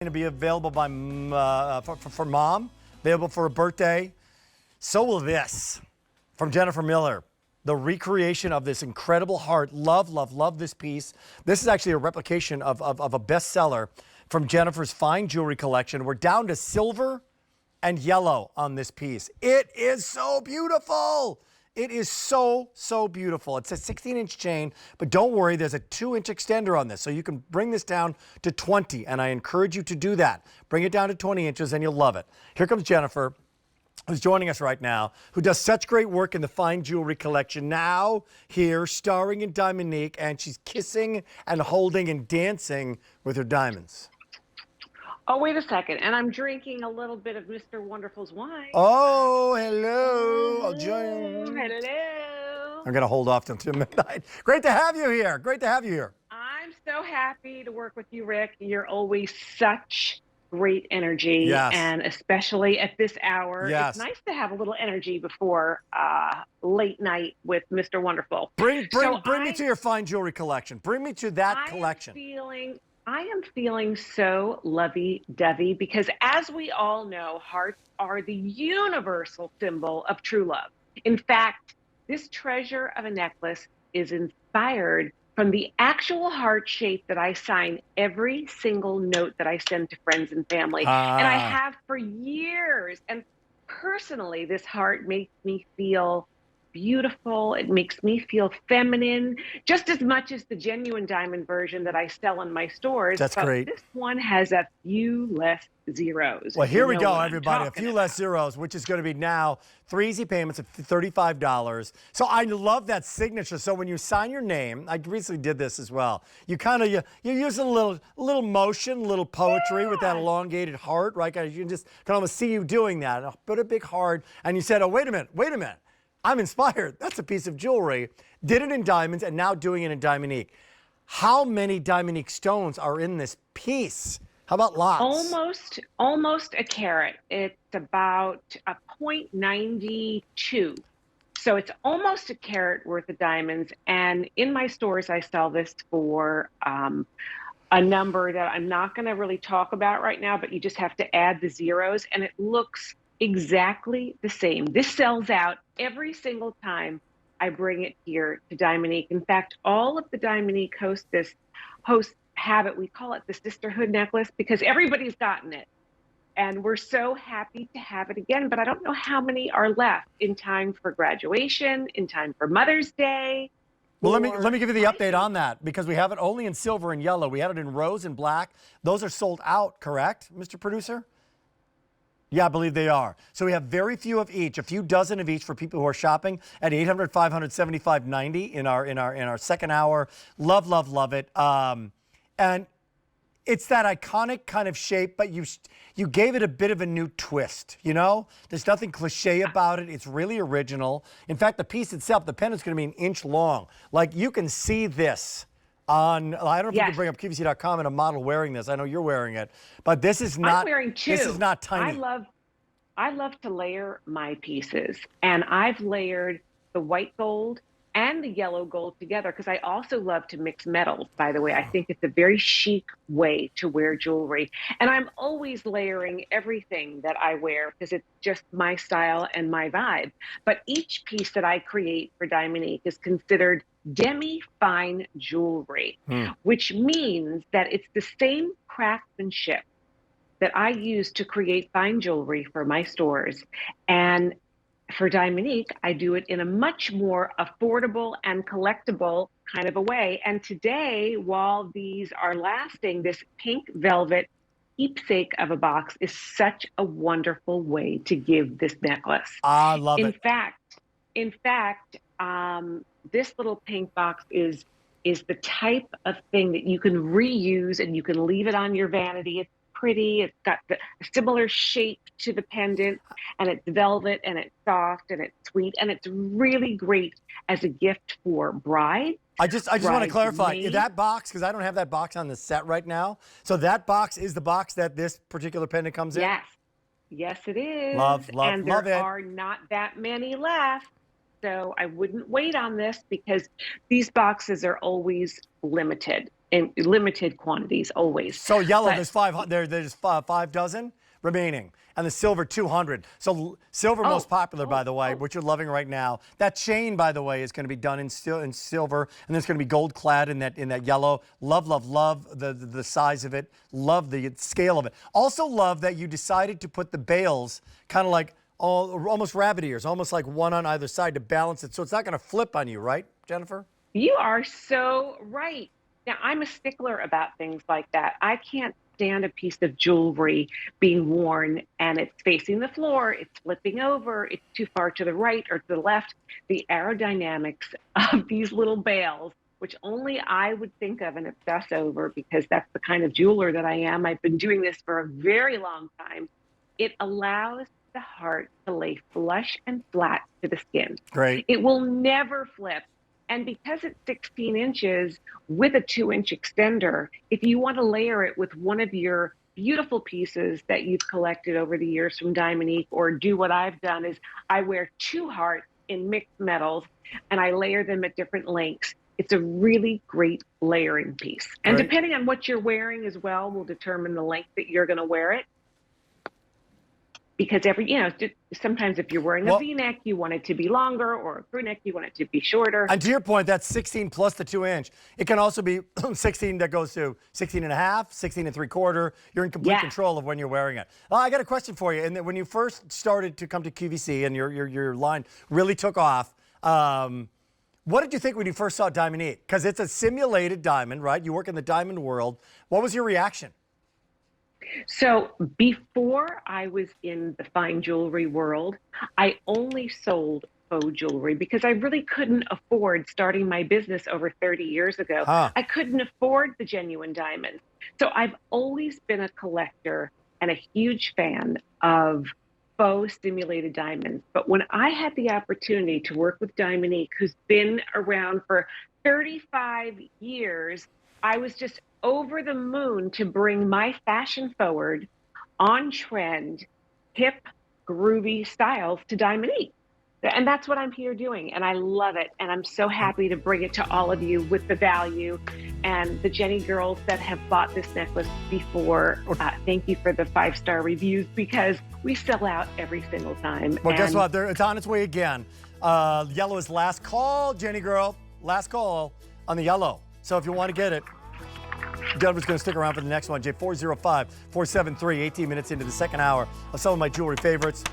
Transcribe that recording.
to be available by for mom, available for a birthday. So will this from Jennifer Miller. The recreation of this incredible heart. Love, love, love this piece. This is actually a replication of a bestseller from Jennifer's fine jewelry collection. We're down to silver and yellow on this piece. It is so beautiful. It is so, so beautiful. It's a 16-inch chain, but don't worry, there's a 2-inch extender on this, so you can bring this down to 20, and I encourage you to do that. Bring it down to 20 inches, and you'll love it. Here comes Jennifer, who's joining us right now, who does such great work in the fine jewelry collection. Now here, starring in Diamonique, and she's kissing and holding and dancing with her diamonds. Oh, wait a second. And I'm drinking a little bit of Mr. Wonderful's wine. Oh, hello. I'll join. Hello. I'm going to hold off till midnight. Great to have you here. Great to have you here. I'm so happy to work with you, Rick. You're always such great energy. Yes. And especially at this hour. Yes. It's nice to have a little energy before late night with Mr. Wonderful. Bring me to your fine jewelry collection. Bring me to that collection. I am feeling so lovey-dovey because, as we all know, hearts are the universal symbol of true love. In fact, this treasure of a necklace is inspired from the actual heart shape that I sign every single note that I send to friends and family. And I have for years. And personally, this heart makes me feel beautiful. It makes me feel feminine, just as much as the genuine diamond version that I sell in my stores. That's great. This one has a few less zeros. Well, here we go, everybody. A few less zeros, which is going to be now 3 easy payments of $35. So I love that signature. So when you sign your name, I recently did this as well. You kind of you use a little motion, a little poetry with that elongated heart, right? You can almost see you doing that. Put a big heart, and you said, "Oh, wait a minute. I'm inspired. That's a piece of jewelry." Did it in diamonds and now doing it in Diamonique. How many Diamonique stones are in this piece? How about lots? Almost a carat. It's about a 0.92. So it's almost a carat worth of diamonds. And in my stores, I sell this for a number that I'm not going to really talk about right now, but you just have to add the zeros, and it looks exactly the same. This sells out every single time I bring it here to Diamonique. In fact, all of the Diamonique hosts have it. We call it the sisterhood necklace because everybody's gotten it. And we're so happy to have it again, but I don't know how many are left in time for graduation, in time for Mother's Day. Well, let me give you the update on that because we have it only in silver and yellow. We had it in rose and black. Those are sold out, correct, Mr. Producer? Yeah, I believe they are. So we have very few of each, a few dozen of each for people who are shopping at 800-500-7590 in our second hour. Love, love, love it. And it's that iconic kind of shape, but you gave it a bit of a new twist, you know? There's nothing cliche about it. It's really original. In fact, the piece itself, the pendant's going to be an inch long. Like, you can see this on, I don't know if you can bring up QVC.com and a model wearing this. I know you're wearing it, but this is not. I'm wearing two. This is not tiny. I love to layer my pieces, and I've layered the white gold and the yellow gold together because I also love to mix metals, by the way. I think it's a very chic way to wear jewelry. And I'm always layering everything that I wear because it's just my style and my vibe. But each piece that I create for Diamonique is considered demi-fine jewelry, which means that it's the same craftsmanship that I use to create fine jewelry for my stores. And for Diamonique, I do it in a much more affordable and collectible kind of a way. And today, while these are lasting, this pink velvet keepsake of a box is such a wonderful way to give this necklace. I love it. In fact, this little pink box is the type of thing that you can reuse and you can leave it on your vanity. It's pretty. It's got the similar shape to the pendant, and it's velvet, and it's soft, and it's sweet, and it's really great as a gift for brides. I just want to clarify that box because I don't have that box on the set right now. So that box is the box that this particular pendant comes in. Yes, it is. Love and it. There are not that many left. So I wouldn't wait on this because these boxes are always limited in limited quantities, always. So yellow, But there's there's 5 dozen remaining, and the silver 200. So silver most popular, by the way, which you're loving right now. That chain, by the way, is going to be done in silver, and there's going to be gold clad in that yellow. Love, love, love the size of it. Love the scale of it. Also love that you decided to put the bales kind of like almost rabbit ears, almost like one on either side to balance it, so it's not going to flip on you, right, Jennifer? you are so right. Now, I'm a stickler about things like that. I can't stand a piece of jewelry being worn and it's facing the floor, it's flipping over, it's too far to the right or to the left. The aerodynamics of these little bales, which only I would think of and obsess over because that's the kind of jeweler that I am. I've been doing this for a very long time. It allows the heart to lay flush and flat to the skin. Great. It will never flip. And because it's 16 inches with a 2-inch extender, if you want to layer it with one of your beautiful pieces that you've collected over the years from Diamonique, or do what I've done is I wear 2 hearts in mixed metals and I layer them at different lengths. It's a really great layering piece. And Great. depending on what you're wearing as well will determine the length that you're going to wear it. Because sometimes if you're wearing a V-neck, you want it to be longer, or a crew neck, you want it to be shorter. And to your point, that's 16 plus the 2-inch. It can also be 16 that goes to 16 and a half, 16 and 3/4. You're in complete control of when you're wearing it. I got a question for you. And when you first started to come to QVC and your line really took off, what did you think when you first saw Diamonique? Because it's a simulated diamond, right? You work in the diamond world. What was your reaction? So before I was in the fine jewelry world, I only sold faux jewelry because I really couldn't afford starting my business over 30 years ago. I couldn't afford the genuine diamonds. So I've always been a collector and a huge fan of faux stimulated diamonds. But when I had the opportunity to work with Diamonique, who's been around for 35 years, I was just over the moon to bring my fashion forward, on trend, hip, groovy styles to Diamonique. And that's what I'm here doing. And I love it. And I'm so happy to bring it to all of you with the value. And the Jenny girls that have bought this necklace before, thank you for the 5-star reviews because we sell out every single time. Well, guess what? It's on its way again. Yellow is last call, Jenny girl. Last call on the yellow. So if you want to get it, Denver's going to stick around for the next one. J405-473, 18 minutes into the second hour of some of my jewelry favorites.